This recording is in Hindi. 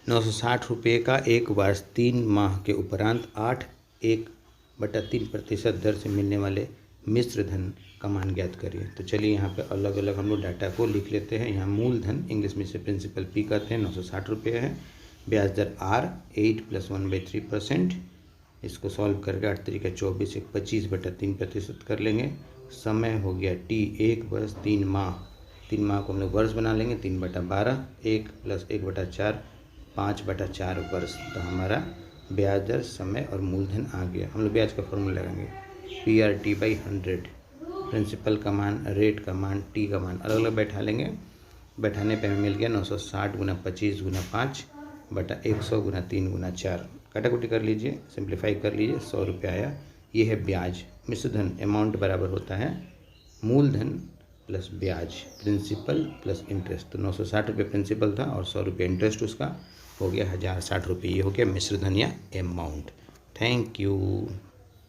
₹960 का एक वर्ष 3 माह के उपरांत 8.1/3% दर से मिलने वाले मिश्र धन का मान ज्ञात करिए। तो चलिए यहाँ पे अलग अलग हम लोग डाटा को लिख लेते हैं। यहाँ मूलधन, इंग्लिश में से प्रिंसिपल पी कहते हैं, ₹960 है। ब्याज दर R 8 + 1/3%। इसको सॉल्व करके 8 तरीका 24 एक 25/3% कर लेंगे। समय हो गया T 1 वर्ष 3 माह। 3 माह को हम लोग वर्ष बना लेंगे। 3/12 1 + 1/4 5/4 वर्ष। तो हमारा ब्याज दर, समय और मूलधन आ गया। हम लोग ब्याज का फॉर्मूला लगाएंगे PRT/100। प्रिंसिपल का मान, रेट का मान, टी का मान अलग अलग बैठा लेंगे। बैठाने पे हमें मिल गया 960 × 25 × 5 बटा 100 × 3 × 4। काटाकुटी कर लीजिए, सिंप्लीफाई कर लीजिए, ₹100 आया। ये है ब्याज। मिश्रधन अमाउंट बराबर होता है मूलधन प्लस ब्याज, प्रिंसिपल प्लस इंटरेस्ट। तो ₹960 प्रिंसिपल था और ₹100 इंटरेस्ट, उसका हो गया ₹1060। ये हो गया मिश्रधन या अमाउंट। Thank you.